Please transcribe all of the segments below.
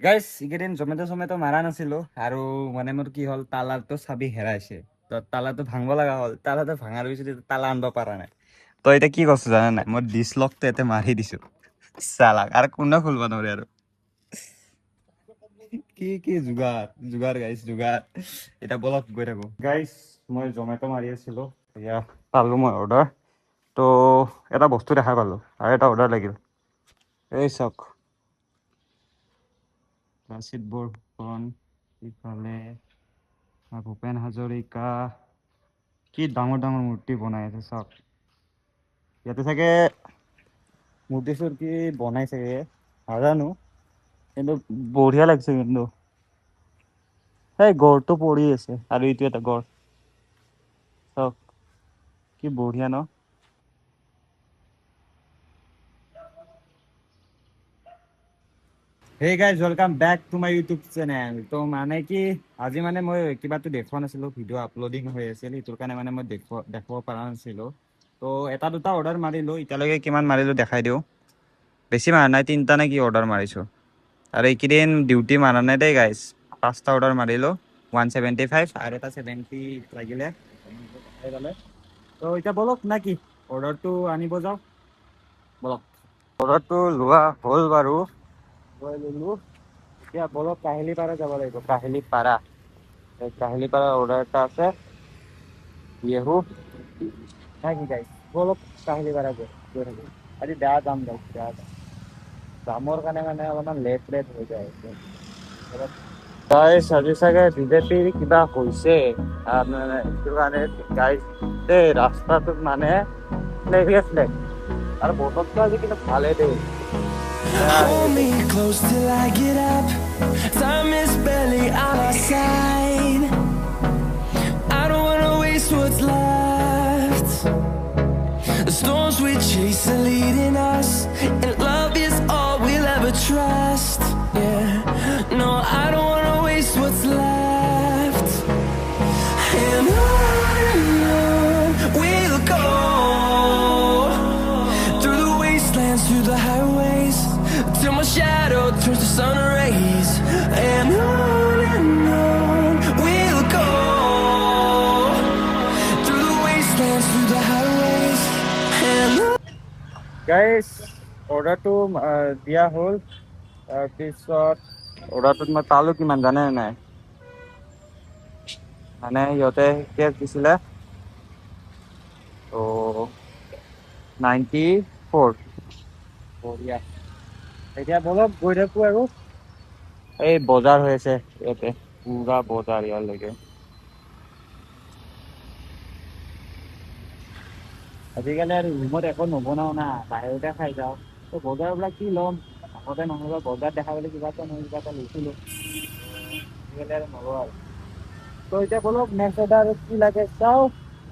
গাইছ এইকেইদিন জমেটো মাৰা নাছিলো আৰু মানে মোৰ কি হ'ল তালাৰটো চাবি হেৰাইছে। তো তালাটো ভাঙব লগা হ'ল, তালাটো ভাঙাৰ পিছত এতিয়া তালা আনব পৰা নাই। তো এতিয়া কি কৰিছো জানা নাই, মই ডিছলকটো ইয়াতে মাৰি দিছো চালাক, আৰু কোনে খুলব নোৱাৰে আৰু। কি যোগাৰ যোগাৰ গাইছ যোগাৰ। এতিয়া বলক গৈ থাকো গাইছ। মই জমেটো মাৰি আছিলো, এতিয়া পালো মই অৰ্ডাৰ। তো এটা বস্তু দেখা পালো আৰু এটা অৰ্ডাৰ লাগিল। এই চাওক, লাচিত বৰফুকন, ইফালে ভূপেন হাজৰিকা, কি ডাঙৰ ডাঙৰ মূৰ্তি বনাই আছে চাওক। ইয়াতে চাগে মূৰ্তি চূৰ্তি বনাই চাগে, নাজানো, কিন্তু বঢ়িয়া লাগছে কিন্তু। সেই গড়টো পৰি আছে আৰু এইটো এটা গড় চাওক, কি বঢ়িয়া ন। Hey guys, welcome back to my YouTube channel. তো মানে কি, আজি মানে মই কিবাটো দেখুৱা নাছিলো, ভিডিঅ' আপলোডিং হৈ আছিল, সেইটোৰ কাৰণে মানে মই দেখাব পৰা নাছিলো। তো এটা দুটা অৰ্ডাৰ মাৰিলো, এতিয়ালৈকে কিমান মাৰিলো দেখাই দিওঁ। বেছি মাৰা নাই, 3টা নে কি অৰ্ডাৰ মাৰিছো। আৰু এইকেইদিন ডিউটি মাৰা নাই দেই গাইজ, 5টা অৰ্ডাৰ মাৰিলো, 175 আৰু এটা 70 লাগিলে। তো এতিয়া বলক না কি, অৰ্ডাৰটো আনিব যাওঁ বলক। অৰ্ডাৰটো লোৱা হ'ল বাৰু, লৈ ললো। এতিয়া বলক কাহিলীপাৰা যাব লাগিব, কাহিলীপাৰা। কাহিলীপাৰা অৰ্ডাৰ এটা আছে, য়েহু না কি গাইছ। বলক কাহিলীপাৰা গৈ থাকো। আজি বেয়া যাম গাইছ, বেয়া যাম। জামৰ কাৰণে মানে অলপমান লেট হৈ যায়। গাইছ আজি চাগে বিজেপিৰ কিবা হৈছে, মানে সেইটো কাৰণে গাইছ এই ৰাস্তাটোত মানে ফ্লেগে ফ্লেগ, আৰু বতৰটো আজি কিন্তু ভালে দেই। Hold me close till I get up. Time is barely on our side. I don't wanna waste what's left. The storms we chase are leading us, and love is all we'll ever trust. Yeah, no, I don't wanna waste what's left. And on we'll go, through the wastelands, through the highways, till my shadow turns to sun rays. And on we'll go, through the wastelands, through the highways. And গাইছ অৰ্ডাৰটো দিয়া হ'ল। তাৰপিছত অৰ্ডাৰটোত মই পালো কিমান জানে নাই, মানে সিহঁতে কেছ দিছিলে তো 94। বঢ়িয়া। এতিয়া বলক গৈ থাকো আৰু। এই বজাৰ হৈ আছে ইয়াতে, পুৰা বজাৰ ইয়ালৈকে। আজিকালি আৰু ৰুমত একো নবনাও না, বাহিৰতে খাই যাওঁ। তো বজাৰবিলাক কি ল'ম, আগতে নহ'লে বজাৰ দেখা পালে কিবা এটা নহয় কিবা এটা লৈছিলো, আজিকালি আৰু নলওঁ আৰু। তো এতিয়া বলক নেক্সট অৰ্ডাৰ কি লাগে চাওঁ,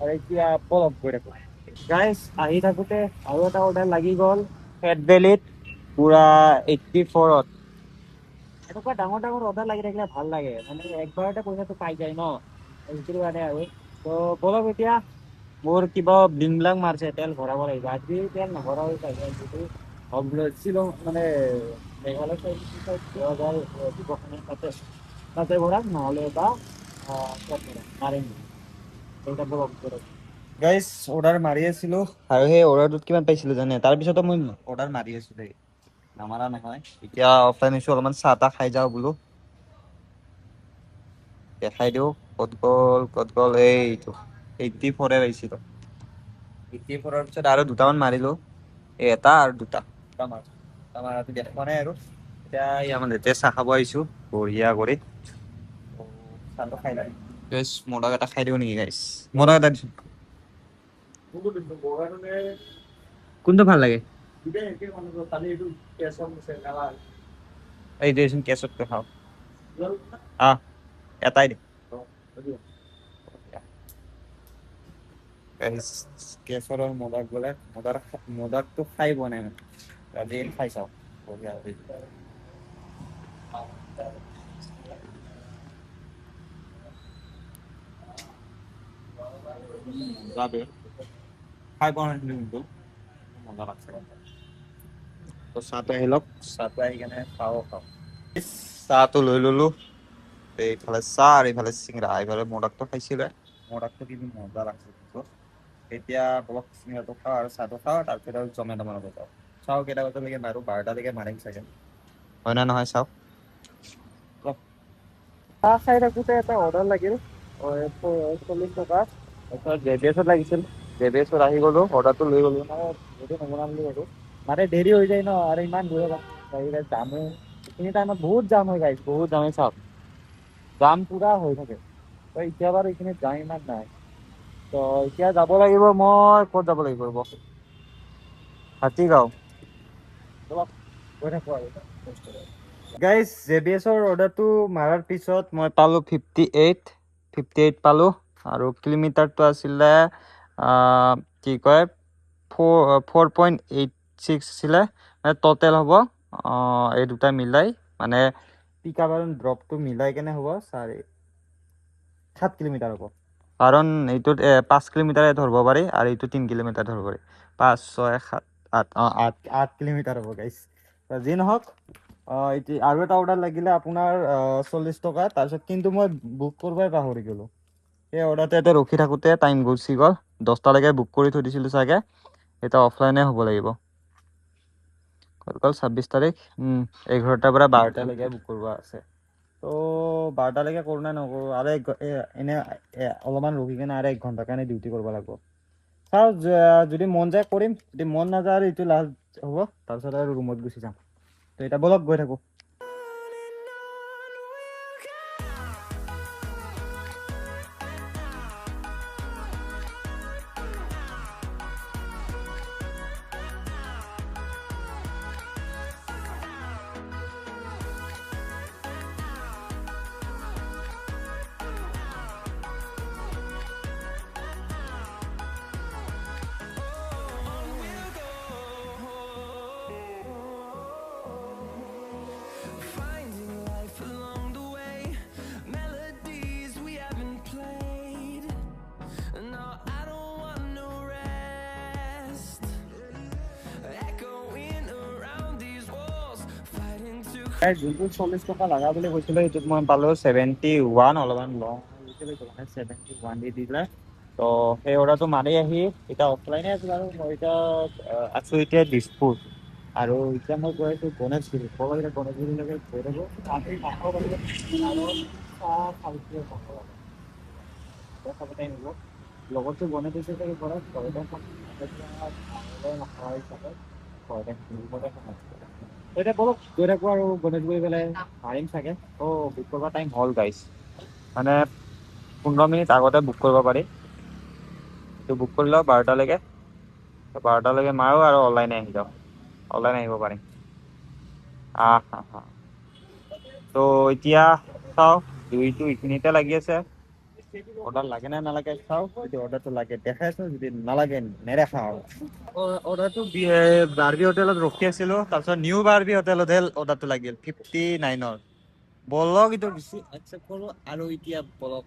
আৰু এতিয়া বলক গৈ থাকো। গাইছ আহি থাকোতে আৰু এটা অৰ্ডাৰ লাগি গ'ল, ফেট ভেলিত, পুৰা 84ত। এনেকুৱা ডাঙৰ ডাঙৰ অৰ্ডাৰ লাগি থাকিলে ভাল লাগে, মানে একবাৰতে পইচাটো পাই যায় ন, সেইটো কাৰণে আৰু। তো বলক এতিয়া, মোৰ কিবা বিলবিলাক মাৰিছে, তেল ভৰাব লাগিব। আজি তেল নভৰাও চাগে, যিটো শ্বিলং মানে মেঘালয় চাইড তাতে তাতে ভৰাম, নহ'লে বা মাৰিম। গাইছ অৰ্ডাৰ মাৰি আছিলো, আৰু সেই অৰ্ডাৰটোত কিমান পাইছিলো জানে, তাৰপিছতো মই অৰ্ডাৰ মাৰি আছো দেই, নামাৰা নহয়। এতিয়া অফলাইন হৈছো, অলপমান চাহ তাহ খাই যাওঁ বোলো, দেখাই দিওঁ ক'ত গ'ল এইটো 84 পাইছিলো। 84ৰ পিছত আৰু দুটামান মাৰিলো, এটা আৰু দুটা মাৰাটো দেখা নাই আৰু। এতিয়া আমাৰ যেতিয়া চাহ খাব আহিছো বঢ়িয়া কৰি, চাহটো খাই লওঁ। গাইছ মদক এটা খাই দিওঁ নেকি গাইছ, মদক এটা দিছো। কোনটো ভাল লাগে, এই দেচোন কেচতটো খাওঁ। এটাই দিম। কেশৰৰ মদক বোলে, মদকটো খাই পোৱা নাই মানে, আজি খাই চাওঁ। বঢ়িয়া হৈছে। খাই পোৱা নাছিলো কিন্তু মজা লাগছে। তো চাহটো আহি লওক, চাহটো আহি কেনে খাওঁ। চাহটো লৈ ললো এইফালে চাহ আৰু এইফালে চিংৰা এইফালে মডাকটো খাইছিলে মডাকটো কিন্তু মজা লাগছে এতিয়া বলক চিংৰাটো খাওঁ আৰু চাহটো খাওঁ তাৰপিছত আৰু জমেট' মাৰিব যাওঁ চাওঁ কেইটা বজালৈকে মাৰো 12টালৈকে মাৰিম চাগে হয় না নহয় চাওঁ চাহ খাই থাকোঁতে এটা অৰ্ডাৰ লাগিল 40 টকা তাৰপিছত জেবিএছত লাগিছিল জেবিএছত আহি গ'লো অৰ্ডাৰটো লৈ গ'লো মানে যদি নবনাম বুলি ক'লো মানে দেৰি হৈ যায় ন আৰু ইমান দূৰত গাড়ী জামো এইখিনি টাইমত বহুত জাম হৈ যায় বহুত জামে চাওক জাম পুৰা হৈ থাকে তো এতিয়া বাৰু এইখিনিত জাম ইমান নাই তো এতিয়া যাব লাগিব মই ক'ত যাব লাগিব ৰ'ব হাতীগাঁও ব'লক গৈ থাকোঁ আৰু গাইজ জেবিএছৰ অৰ্ডাৰটো মাৰাৰ পিছত মই পালোঁ 58 পালোঁ আৰু কিলোমিটাৰটো আছিলে কি কয় 4.86 আছিলে মানে ট'টেল হ'ব এই দুটা মিলাই মানে পিক আপ আৰু ড্ৰপটো মিলাই কেনে হ'ব 7 কিলোমিটাৰ হ'ব কাৰণ এইটোত 5 কিলোমিটাৰে ধৰিব পাৰি আৰু এইটো 3 কিলোমিটাৰ ধৰিব পাৰি 5 6 7 8 কিলোমিটাৰ হ'ব গাইজ যি নহওক এতিয়া আৰু এটা অৰ্ডাৰ লাগিলে আপোনাৰ 40 টকা তাৰপিছত কিন্তু মই বুক কৰিবই পাহৰি গ'লোঁ সেই অৰ্ডাৰটো ৰখি থাকোঁতে টাইম গুচি গ'ল 10টালৈকে বুক কৰি থৈ দিছিলোঁ চাগে এতিয়া অফলাইনে হ'ব লাগিব গ'ল 26 তাৰিখ 11টাৰ পৰা 12টালৈকে বুক কৰিব আছে তো 12টালৈকে কৰোঁ নে নকৰোঁ আৰু এনে অলপমান ৰখি কিনে আৰু 1 ঘণ্টাৰ কাৰণে ডিউটি কৰিব লাগিব চাওঁ যদি মন যায় কৰিম যদি মন নাযায় আৰু এইটো লাষ্ট হ'ব তাৰপিছত আৰু ৰুমত গুচি যাম তো এতিয়া ব'লক গৈ থাকোঁ Finding life along the way, melodies we haven't played. No, I don't want no rest. Echoing around these walls, fighting to. যোনটো 40 টকা লগা বুলি কৈছিলোঁ সেইটোত মই পালোঁ 71 অলপমান লং হৈছিলে 71 দি দিলে তো সেই অৰ্ডাৰটো মাৰি আহি এতিয়া অফলাইনে আছোঁ আৰু মই এতিয়া আছোঁ এতিয়া দিছপুৰ আৰু এতিয়া মই গৈ আছোঁ গণেশগুৰি ক'ব গ'লে গণেশগুৰিলৈকে গৈ থাকোঁ আমি মাংস পালোঁ আৰু চাহ খাইছোঁ খাব টাইম হ'ব লগতো বনাই দিছে চাগে ঘৰত ঘৰতে খাম নাখাওঁ হিচাপে ঘৰতে খাম এতিয়া বলক গৈ থাকোঁ আৰু গণেশগুৰি পেলাই মাৰিম চাগে বুক কৰিব টাইম হ'ল গাইজ মানে 15 মিনিট আগতে বুক কৰিব পাৰি তো বুক কৰি লওঁ 12টালৈকে মাৰোঁ আৰু অনলাইনে আহি যাওঁ অনলাইন আহিব পাৰিম তো এতিয়া চাওঁ দুইটো এইখিনিতে লাগি আছে অৰ্ডাৰ লাগে নে নালাগে চাওঁ যদি অৰ্ডাৰটো লাগে দেখাইছোঁ যদি নালাগে নেদেখাওঁ অৰ্ডাৰটো বাৰ্বি হোটেলত ৰখি আছিলোঁ তাৰপিছত নিউ বাৰ্বি হোটেলতহে অৰ্ডাৰটো লাগিল 59ৰ বলক এইটো ৰিচিভ একচেপ্ট কৰোঁ আৰু এতিয়া বলক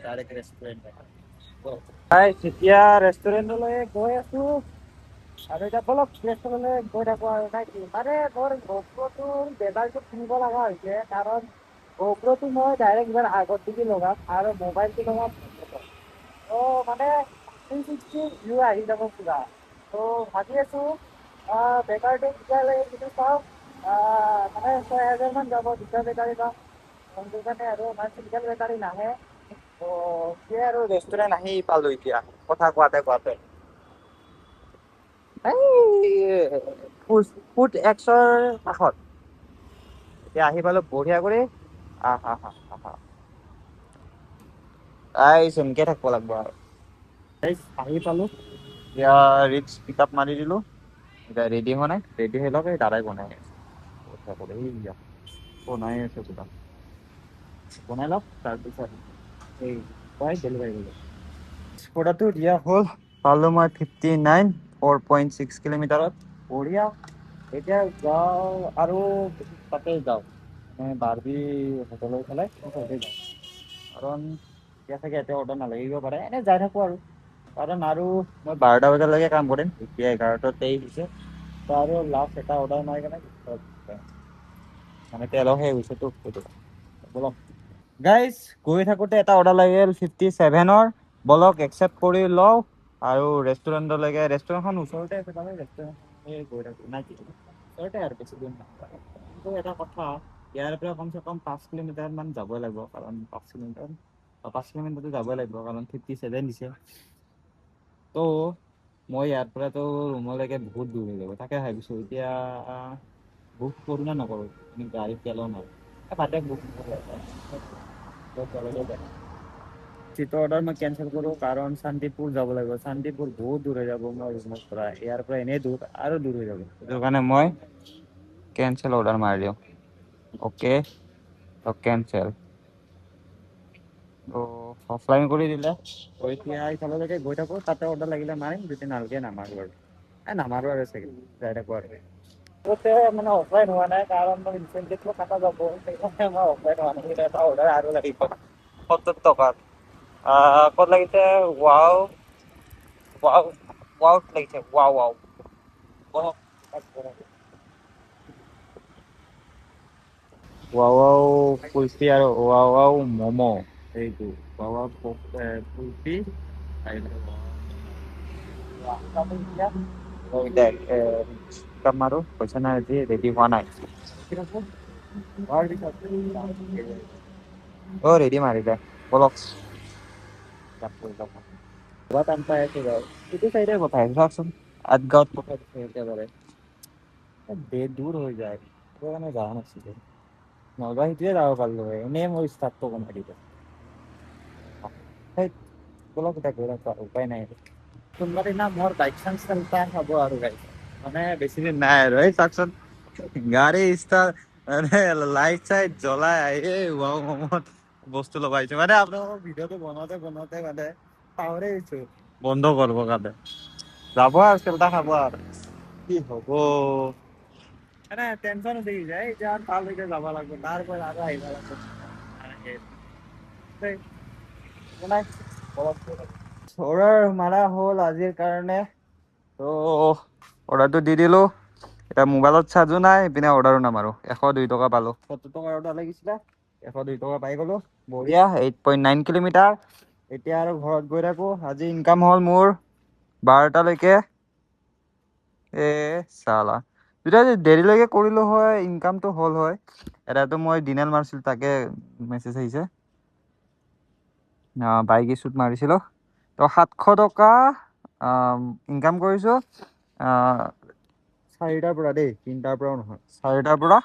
ডাইৰেক্ট ৰেষ্টুৰেণ্ট এতিয়া ৰেষ্টুৰেণ্টলৈ গৈ আছোঁ আৰু এতিয়া বলক ৰেষ্টুৰেণ্টলৈ গৈ থাকোঁ আৰু নাই কি মানে মোৰ গোপ্ৰ'টোৰ বেটাৰীটো কিনিব লগা হৈছে কাৰণ গোপ্ৰ'টো মই ডাইৰেক্ট ইমান আগত দিকে লগাম আৰু মোবাইলটো লগাম মানে 360 ভিউ আহি যাব পুৰা তো ভাবি আছোঁ বেটাৰীটো তেতিয়ালৈ কিন্তু চাওঁ মানে 6,000 মান যাব দুটা বেটাৰী পাম সেইটো কাৰণে আৰু ইমান চিংগল বেটাৰী নাহে তো সেয়ে আৰু ৰেষ্টুৰেণ্ট আহি পালোঁ এতিয়া কথা কোৱাতে ফুড এক্সৰ কাষত এতিয়া আহি পালোঁ বঢ়িয়া কৰি চমকে থাকিব লাগিব আৰু আহি পালোঁ এতিয়া ৰিক্স পিক আপ মাৰি দিলোঁ এতিয়া ৰেডি হোৱা নাই ৰেডি হৈ লওক এই দাদাই বনাই আছে বনাই আছে কিবা বনাই লওক তাৰপিছত এই ডেলিভাৰী কৰিব অৰ্ডাৰটো দিয়া হ'ল পালোঁ মই 59 4.6 কিলোমিটাৰত বঢ়িয়া এতিয়া যাওঁ আৰু তাতে যাওঁ মানে বাৰ্বি হোটেলৰ ফালে তাতে যাওঁ কাৰণ এতিয়া চাগে ইয়াতে অৰ্ডাৰ নালাগিব পাৰে এনেই যাই থাকোঁ আৰু কাৰণ আৰু মই 12টা বজালৈকে কাম কৰিম এতিয়া 11:23 হৈছে তো আৰু লাষ্ট এটা অৰ্ডাৰ মাৰি কেনে মানে তেলৰ সেই হৈছেতো সেইটো বলক গাইজ গৈ থাকোঁতে এটা অৰ্ডাৰ লাগিল 57ৰ বলক একচেপ্ট কৰি লওঁ আৰু ৰেষ্টুৰেণ্টলৈকে ৰেষ্টুৰেণ্টখন ওচৰতে আছে কাৰণে ৰেষ্টুৰেণ্টখনলৈ গৈ থাকোঁ নাই কি ওচৰতে আৰু বেছি দূৰ নহয় কিন্তু এটা কথা ইয়াৰ পৰা কমচে কম 5 কিলোমিটাৰমান যাবই লাগিব কাৰণ 5 কিলোমিটাৰটো যাবই লাগিব কাৰণ 57 দিছে তো মই ইয়াৰ পৰাতো ৰুমলৈকে বহুত দূৰ হৈ যাব তাকে ভাবিছোঁ এতিয়া বুক কৰোঁ নে নকৰোঁ গাড়ীত তেলো নাই বাদে বুক চিটৰ অৰ্ডাৰ মই কেঞ্চেল কৰোঁ কাৰণ শান্তিপুৰ যাব লাগিব শান্তিপুৰ বহুত দূৰ হৈ যাব মই ৰুমৰ পৰা ইয়াৰ পৰা এনেই দূৰ আৰু দূৰ হৈ যাব সেইটো কাৰণে মই কেঞ্চেল অৰ্ডাৰ মাৰি দিওঁ অ'কে কেঞ্চেল অফলাইন কৰি দিলে এতিয়া ইফাললৈকে গৈ থাকোঁ তাতে অৰ্ডাৰ লাগিলে মাৰিম যদি নালাগে নামাৰোঁ আৰু নামাৰোঁ আৰু চাগে যাই থাকোঁ আৰু আগতে মানে অফলাইন হোৱা নাই কাৰণ মই ইনচেণ্টিভটো কাটা যাব সেইকাৰণে মই অফলাইন হোৱা নাই কিন্তু এটা অৰ্ডাৰ আৰু লাগিব 70 টকাত ক'ত লাগিছে ৱাও ৱাও ৱাওত লাগিছে wow wow wow wow kulfi আৰু ৱাও ৱাও ম'ম' এইটো ৱাও ৱাও কুলফি মাৰো পইচা নাই আজি ৰেডি হোৱা নাই ৰেডি মাৰিলে বলক টান পাই আছো এইটো চাইডে পঠাই চাওকচোন আঠগাঁৱত পঠাই দিছে একেবাৰে দূৰ হৈ যায় সেইটো কাৰণে যোৱা নাছিলো নলবা সেইটোৱে যাব পাৰিলো হয় এনেই মোৰ ষ্টাৰ্টটো কমাই দিব বলক এতিয়া গৈ থাকো উপায় নাই কোনোবা দিনা মোৰ বাইক চান্স হ'ব আৰু গাড়ী মানে বেছি দিন নাই আৰু এই চাওকচোন গাড়ী ষ্টাৰ্ট মানে লাইট চাইট জ্বলাই আহি ৱাও মমত বস্তু লগাইছো মানে আপোনালোকৰ ভিডিঅ'টো বনাওঁতে মানে পাহৰি গৈছো বন্ধ কৰিব কাৰণে যাব আৰু চেল্টা খাব আৰু কি হ'ব মানে টেনচন উঠি যায় এতিয়া তালৈকে যাব লাগিব তাৰ পৰা আৰু আহিব লাগিব অৰ্ডাৰ মাৰা হ'ল আজিৰ কাৰণে তো অৰ্ডাৰটো দি দিলোঁ এতিয়া মোবাইলত চাৰ্জো নাই ইপিনে অৰ্ডাৰো নামাৰো 102 টকা পালোঁ 70 টকাৰ অৰ্ডাৰ লাগিছিলে 102 টকা পাই গ'লো বঢ়িয়া 8.9 কিলোমিটাৰ এতিয়া আৰু ঘৰত গৈ থাকোঁ আজি ইনকাম হ'ল মোৰ 12টালৈকে চালা যেতিয়া দেৰিলৈকে কৰিলোঁ হয় ইনকামটো হ'ল হয় এটাতো মই দিনেল মাৰিছিলোঁ তাকে মেছেজ আহিছে বাইক ইছ্যুত মাৰিছিলোঁ তো 700 টকা ইনকাম কৰিছোঁ 4টাৰ পৰা দেই 3টাৰ পৰাও নহয় 4টাৰ পৰা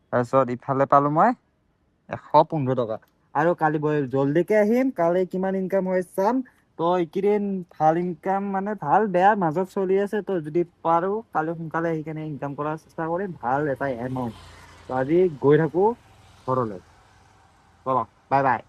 তাৰপিছত ইফালে পালোঁ মই 115 টকা আৰু কালি জল্দিকে আহিম কালি কিমান ইনকাম হয় চাম তো এইকেইদিন ভাল ইনকাম মানে ভাল বেয়া মাজত চলি আছে তো যদি পাৰোঁ কালি সোনকালে আহি কেনে ইনকাম কৰাৰ চেষ্টা কৰিম ভাল এটা এমাউণ্ট তো আজি গৈ থাকোঁ ঘৰলৈ ব'লক বাই বাই